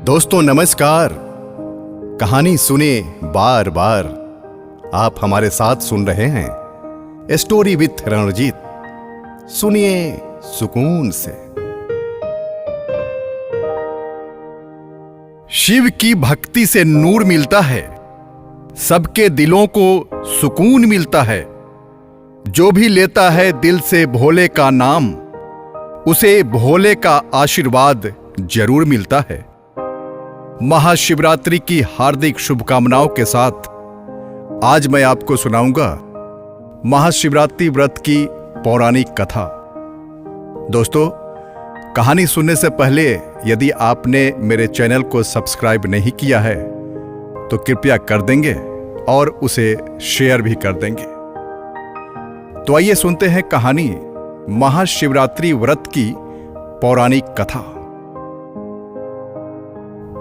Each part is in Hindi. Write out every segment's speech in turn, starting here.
दोस्तों नमस्कार। कहानी सुने बार बार आप हमारे साथ सुन रहे हैं स्टोरी विथ रणजीत। सुनिए सुकून से। शिव की भक्ति से नूर मिलता है, सबके दिलों को सुकून मिलता है। जो भी लेता है दिल से भोले का नाम, उसे भोले का आशीर्वाद जरूर मिलता है। महाशिवरात्रि की हार्दिक शुभकामनाओं के साथ आज मैं आपको सुनाऊंगा महाशिवरात्रि व्रत की पौराणिक कथा। दोस्तों, कहानी सुनने से पहले यदि आपने मेरे चैनल को सब्सक्राइब नहीं किया है तो कृपया कर देंगे और उसे शेयर भी कर देंगे। तो आइए सुनते हैं कहानी महाशिवरात्रि व्रत की पौराणिक कथा।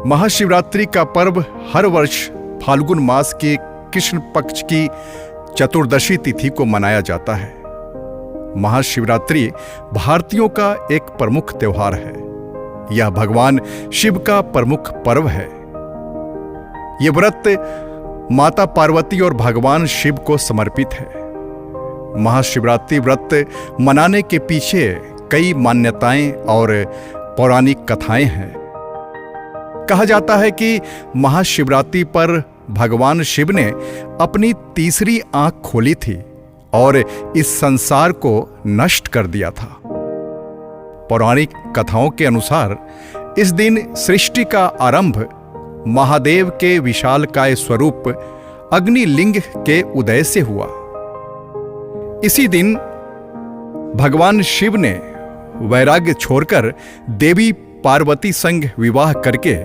महाशिवरात्रि का पर्व हर वर्ष फाल्गुन मास के कृष्ण पक्ष की चतुर्दशी तिथि को मनाया जाता है। महाशिवरात्रि भारतीयों का एक प्रमुख त्योहार है। यह भगवान शिव का प्रमुख पर्व है। यह व्रत माता पार्वती और भगवान शिव को समर्पित है। महाशिवरात्रि व्रत मनाने के पीछे कई मान्यताएं और पौराणिक कथाएं हैं। कहा जाता है कि महाशिवरात्रि पर भगवान शिव ने अपनी तीसरी आंख खोली थी और इस संसार को नष्ट कर दिया था। पौराणिक कथाओं के अनुसार इस दिन सृष्टि का आरंभ महादेव के विशालकाय स्वरूप अग्निलिंग के उदय से हुआ। इसी दिन भगवान शिव ने वैराग्य छोड़कर देवी पार्वती संग विवाह करके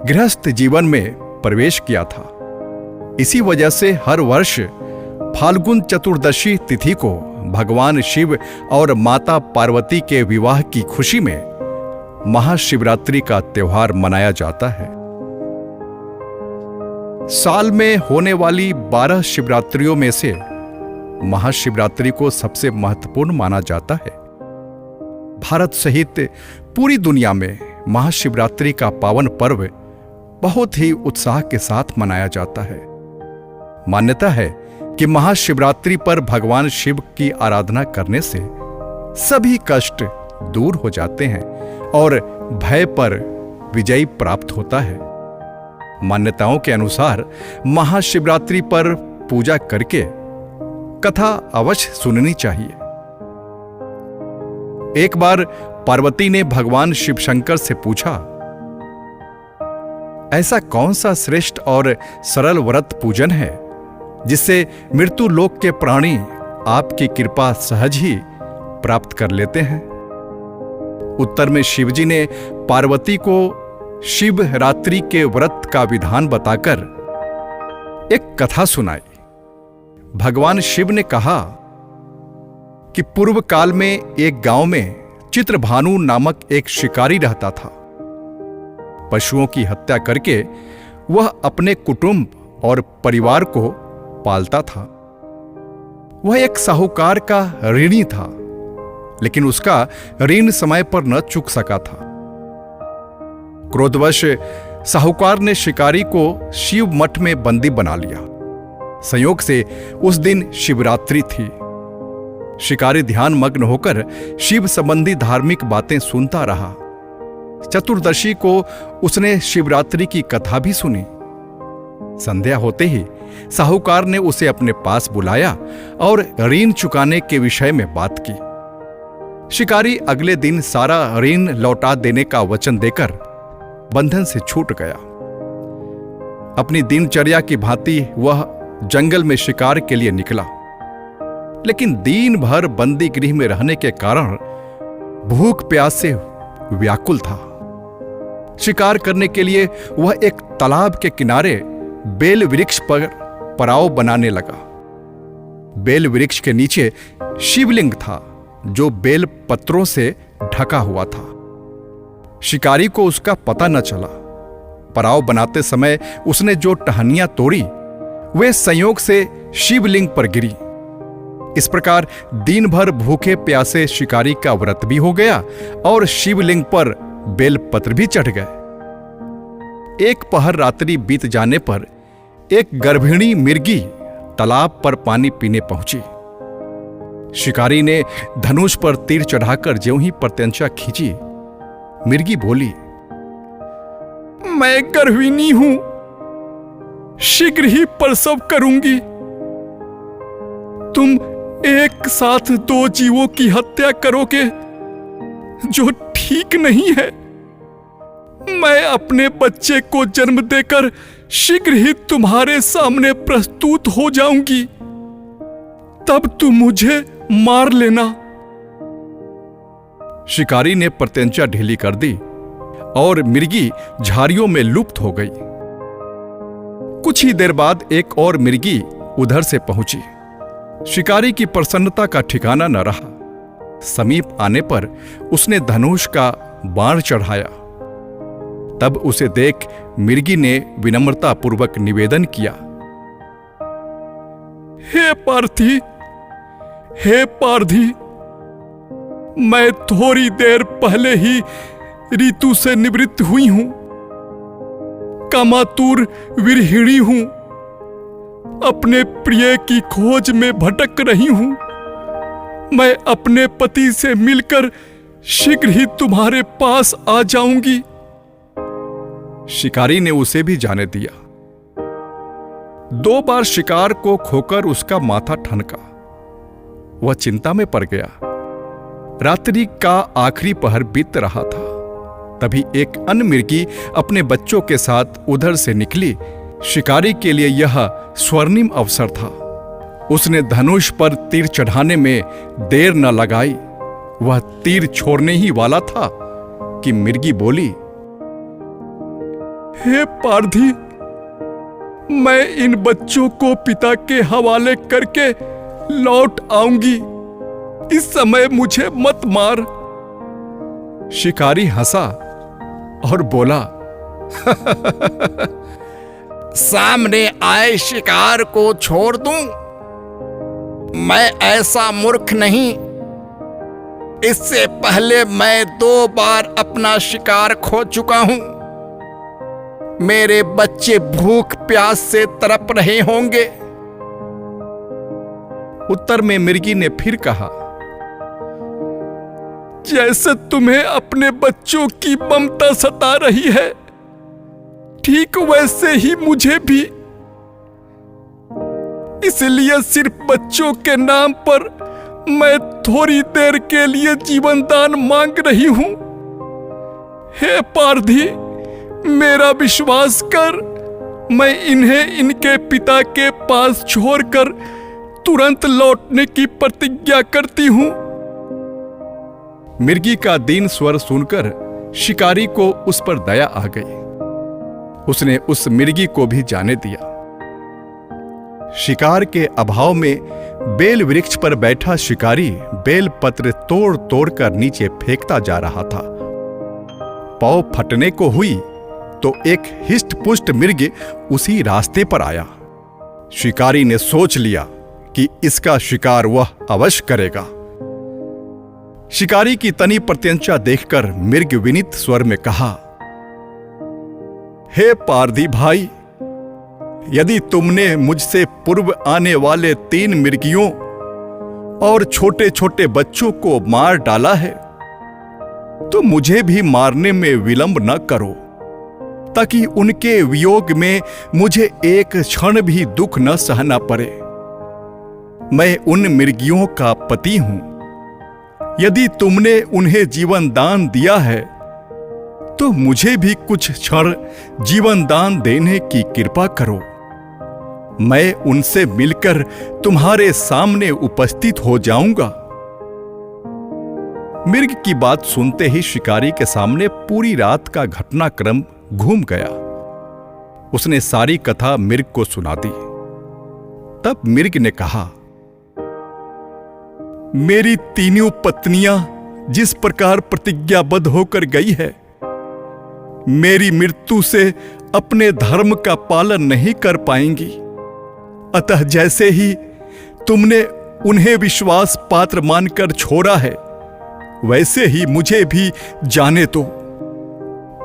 गृहस्थ जीवन में प्रवेश किया था। इसी वजह से हर वर्ष फाल्गुन चतुर्दशी तिथि को भगवान शिव और माता पार्वती के विवाह की खुशी में महाशिवरात्रि का त्योहार मनाया जाता है। साल में होने वाली 12 शिवरात्रियों में से महाशिवरात्रि को सबसे महत्वपूर्ण माना जाता है। भारत सहित पूरी दुनिया में महाशिवरात्रि का पावन पर्व बहुत ही उत्साह के साथ मनाया जाता है। मान्यता है कि महाशिवरात्रि पर भगवान शिव की आराधना करने से सभी कष्ट दूर हो जाते हैं और भय पर विजय प्राप्त होता है। मान्यताओं के अनुसार महाशिवरात्रि पर पूजा करके कथा अवश्य सुननी चाहिए। एक बार पार्वती ने भगवान शिव शंकर से पूछा, ऐसा कौन सा श्रेष्ठ और सरल व्रत पूजन है जिससे मृत्यु लोक के प्राणी आपकी कृपा सहज ही प्राप्त कर लेते हैं? उत्तर में शिवजी ने पार्वती को शिवरात्रि के व्रत का विधान बताकर एक कथा सुनाई। भगवान शिव ने कहा कि पूर्व काल में एक गांव में चित्रभानु नामक एक शिकारी रहता था। पशुओं की हत्या करके वह अपने कुटुंब और परिवार को पालता था। वह एक साहूकार का ऋणी था, लेकिन उसका ऋण समय पर न चुक सका था। क्रोधवश साहूकार ने शिकारी को शिव मठ में बंदी बना लिया। संयोग से उस दिन शिवरात्रि थी। शिकारी ध्यान मग्न होकर शिव संबंधी धार्मिक बातें सुनता रहा। चतुर्दशी को उसने शिवरात्रि की कथा भी सुनी। संध्या होते ही साहूकार ने उसे अपने पास बुलाया और ऋण चुकाने के विषय में बात की। शिकारी अगले दिन सारा ऋण लौटा देने का वचन देकर बंधन से छूट गया। अपनी दिनचर्या की भांति वह जंगल में शिकार के लिए निकला, लेकिन दिन भर बंदी गृह में रहने के कारण भूख प्यास से व्याकुल था। शिकार करने के लिए वह एक तालाब के किनारे बेल वृक्ष पर पड़ाव बनाने लगा। बेल वृक्ष के नीचे शिवलिंग था जो बेल पत्रों से ढका हुआ था। शिकारी को उसका पता न चला। पड़ाव बनाते समय उसने जो टहनियां तोड़ी वे संयोग से शिवलिंग पर गिरी। इस प्रकार दिन भर भूखे प्यासे शिकारी का व्रत भी हो गया और शिवलिंग पर बेलपत्र भी चढ़ गए। एक पहर रात्रि बीत जाने पर एक गर्भिणी मिर्गी तालाब पर पानी पीने पहुंची। शिकारी ने धनुष पर तीर चढ़ाकर ज्यों ही प्रत्यंचा खींची, मिर्गी बोली, मैं गर्भिणी हूं, शीघ्र ही प्रसव करूंगी। तुम एक साथ 2 जीवों की हत्या करोगे, जो ठीक नहीं है। मैं अपने बच्चे को जन्म देकर शीघ्र ही तुम्हारे सामने प्रस्तुत हो जाऊंगी, तब तुम मुझे मार लेना। शिकारी ने प्रत्यंचा ढीली कर दी और मिर्गी झाड़ियों में लुप्त हो गई। कुछ ही देर बाद एक और मिर्गी उधर से पहुंची। शिकारी की प्रसन्नता का ठिकाना न रहा। समीप आने पर उसने धनुष का बाण चढ़ाया। तब उसे देख मिर्गी ने विनम्रता पूर्वक निवेदन किया, हे पार्थी, हे पारधी, मैं थोड़ी देर पहले ही ऋतु से निवृत्त हुई हूं। कामातुर विरहिणी हूं, अपने प्रिय की खोज में भटक रही हूं। मैं अपने पति से मिलकर शीघ्र ही तुम्हारे पास आ जाऊंगी। शिकारी ने उसे भी जाने दिया। 2 बार शिकार को खोकर उसका माथा ठनका। वह चिंता में पड़ गया। रात्रि का आखिरी पहर बीत रहा था। तभी एक अन्य मिर्गी अपने बच्चों के साथ उधर से निकली। शिकारी के लिए यह स्वर्णिम अवसर था। उसने धनुष पर तीर चढ़ाने में देर न लगाई। वह तीर छोड़ने ही वाला था कि मिर्गी बोली, हे पारधी, मैं इन बच्चों को पिता के हवाले करके लौट आऊंगी। इस समय मुझे मत मार। शिकारी हंसा और बोला, सामने आए शिकार को छोड़ दूं? मैं ऐसा मूर्ख नहीं। इससे पहले मैं 2 बार अपना शिकार खो चुका हूं। मेरे बच्चे भूख प्यास से तड़प रहे होंगे। उत्तर में मिर्गी ने फिर कहा, जैसे तुम्हें अपने बच्चों की ममता सता रही है, ठीक वैसे ही मुझे भी। इसलिए सिर्फ बच्चों के नाम पर मैं थोड़ी देर के लिए जीवन दान मांग रही हूं। हे पारधी, मेरा विश्वास कर। मैं इन्हें इनके पिता के पास छोड़कर तुरंत लौटने की प्रतिज्ञा करती हूं। मिर्गी का दीन स्वर सुनकर शिकारी को उस पर दया आ गई। उसने उस मिर्गी को भी जाने दिया। शिकार के अभाव में बेल वृक्ष पर बैठा शिकारी बेल पत्र तोड़ तोड़ कर नीचे फेंकता जा रहा था। पांव फटने को हुई तो एक हिष्ट पुष्ट मृग उसी रास्ते पर आया। शिकारी ने सोच लिया कि इसका शिकार वह अवश्य करेगा। शिकारी की तनी प्रत्यंचा देखकर मृग विनीत स्वर में कहा, हे पारधी भाई, यदि तुमने मुझसे पूर्व आने वाले 3 मृगियों और छोटे छोटे बच्चों को मार डाला है, तो मुझे भी मारने में विलंब न करो, ताकि उनके वियोग में मुझे एक क्षण भी दुख न सहना पड़े। मैं उन मृगियों का पति हूं। यदि तुमने उन्हें जीवन दान दिया है, तो मुझे भी कुछ क्षण जीवन दान देने की कृपा करो। मैं उनसे मिलकर तुम्हारे सामने उपस्थित हो जाऊंगा। मृग की बात सुनते ही शिकारी के सामने पूरी रात का घटनाक्रम घूम गया। उसने सारी कथा मृग को सुना दी। तब मृग ने कहा, मेरी तीनों पत्नियां जिस प्रकार प्रतिज्ञाबद्ध होकर गई है, मेरी मृत्यु से अपने धर्म का पालन नहीं कर पाएंगी। अतः जैसे ही तुमने उन्हें विश्वास पात्र मानकर छोड़ा है, वैसे ही मुझे भी जाने दो।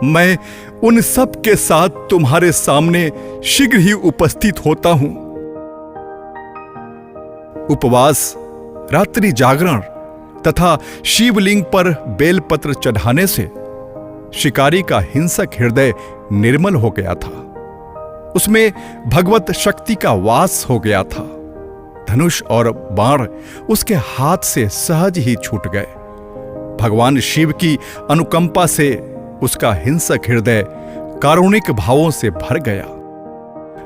मैं उन सब के साथ तुम्हारे सामने शीघ्र ही उपस्थित होता हूं। उपवास, रात्रि जागरण तथा शिवलिंग पर बेलपत्र चढ़ाने से शिकारी का हिंसक हृदय निर्मल हो गया था। उसमें भगवत शक्ति का वास हो गया था। धनुष और बाण उसके हाथ से सहज ही छूट गए। भगवान शिव की अनुकंपा से उसका हिंसक हृदय कारुणिक भावों से भर गया।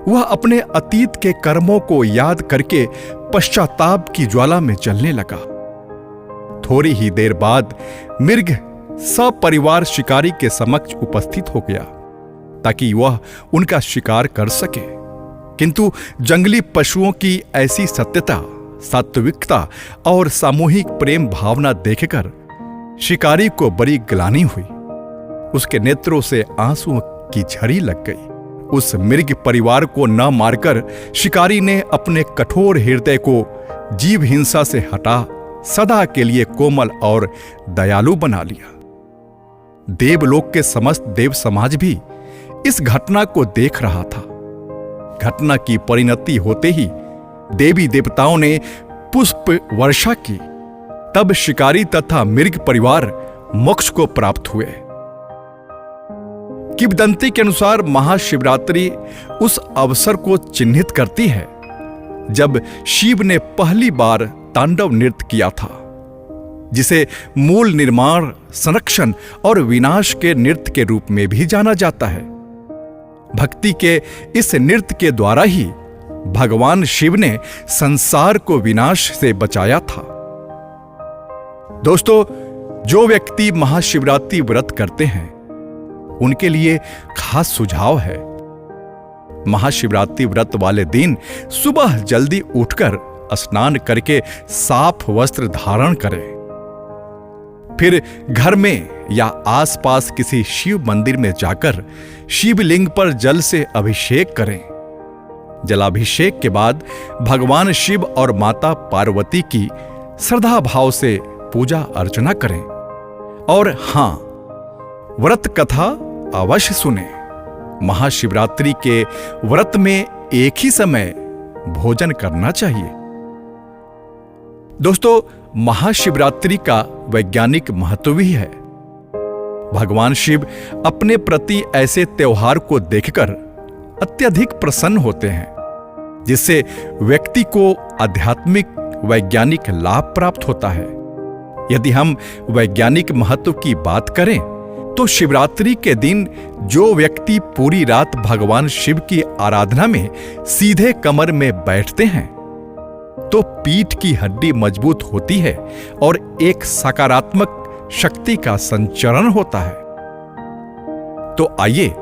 वह अपने अतीत के कर्मों को याद करके पश्चाताप की ज्वाला में जलने लगा। थोड़ी ही देर बाद मृग सपरिवार शिकारी के समक्ष उपस्थित हो गया ताकि वह उनका शिकार कर सके। किंतु जंगली पशुओं की ऐसी सत्यता, सात्विकता और सामूहिक प्रेम भावना देखकर शिकारी को बड़ी ग्लानि हुई। उसके नेत्रों से आंसुओं की झड़ी लग गई। उस मृग परिवार को न मारकर शिकारी ने अपने कठोर हृदय को जीव हिंसा से हटा सदा के लिए कोमल और दयालु बना लिया। देवलोक के समस्त देव समाज भी इस घटना को देख रहा था। घटना की परिणति होते ही देवी देवताओं ने पुष्प वर्षा की। तब शिकारी तथा मृग परिवार मोक्ष को प्राप्त हुए। किंवदंती के अनुसार महाशिवरात्रि उस अवसर को चिन्हित करती है जब शिव ने पहली बार तांडव नृत्य किया था, जिसे मूल निर्माण, संरक्षण और विनाश के नृत्य के रूप में भी जाना जाता है। भक्ति के इस नृत्य के द्वारा ही भगवान शिव ने संसार को विनाश से बचाया था। दोस्तों, जो व्यक्ति महाशिवरात्रि व्रत करते हैं उनके लिए खास सुझाव है। महाशिवरात्रि व्रत वाले दिन सुबह जल्दी उठकर स्नान करके साफ वस्त्र धारण करें। फिर घर में या आसपास किसी शिव मंदिर में जाकर शिवलिंग पर जल से अभिषेक करें। जलाभिषेक के बाद भगवान शिव और माता पार्वती की श्रद्धा भाव से पूजा अर्चना करें। और हां, व्रत कथा अवश्य सुने। महाशिवरात्रि के व्रत में एक ही समय भोजन करना चाहिए। दोस्तों, महाशिवरात्रि का वैज्ञानिक महत्व भी है। भगवान शिव अपने प्रति ऐसे त्योहार को देखकर अत्यधिक प्रसन्न होते हैं, जिससे व्यक्ति को आध्यात्मिक वैज्ञानिक लाभ प्राप्त होता है। यदि हम वैज्ञानिक महत्व की बात करें तो शिवरात्रि के दिन जो व्यक्ति पूरी रात भगवान शिव की आराधना में सीधे कमर में बैठते हैं तो पीठ की हड्डी मजबूत होती है और एक सकारात्मक शक्ति का संचरण होता है। तो आइए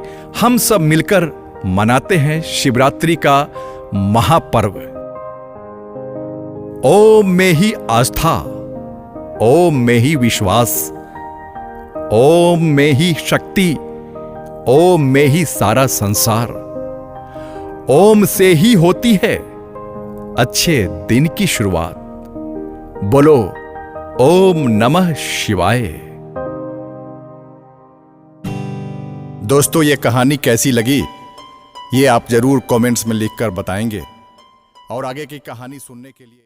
हम सब मिलकर मनाते हैं शिवरात्रि का महापर्व। ओम में ही आस्था, ओम में ही विश्वास, ओम में ही शक्ति, ओम में ही सारा संसार। ओम से ही होती है अच्छे दिन की शुरुआत। बोलो ओम नमः शिवाय। दोस्तों, ये कहानी कैसी लगी ये आप जरूर कमेंट्स में लिखकर बताएंगे। और आगे की कहानी सुनने के लिए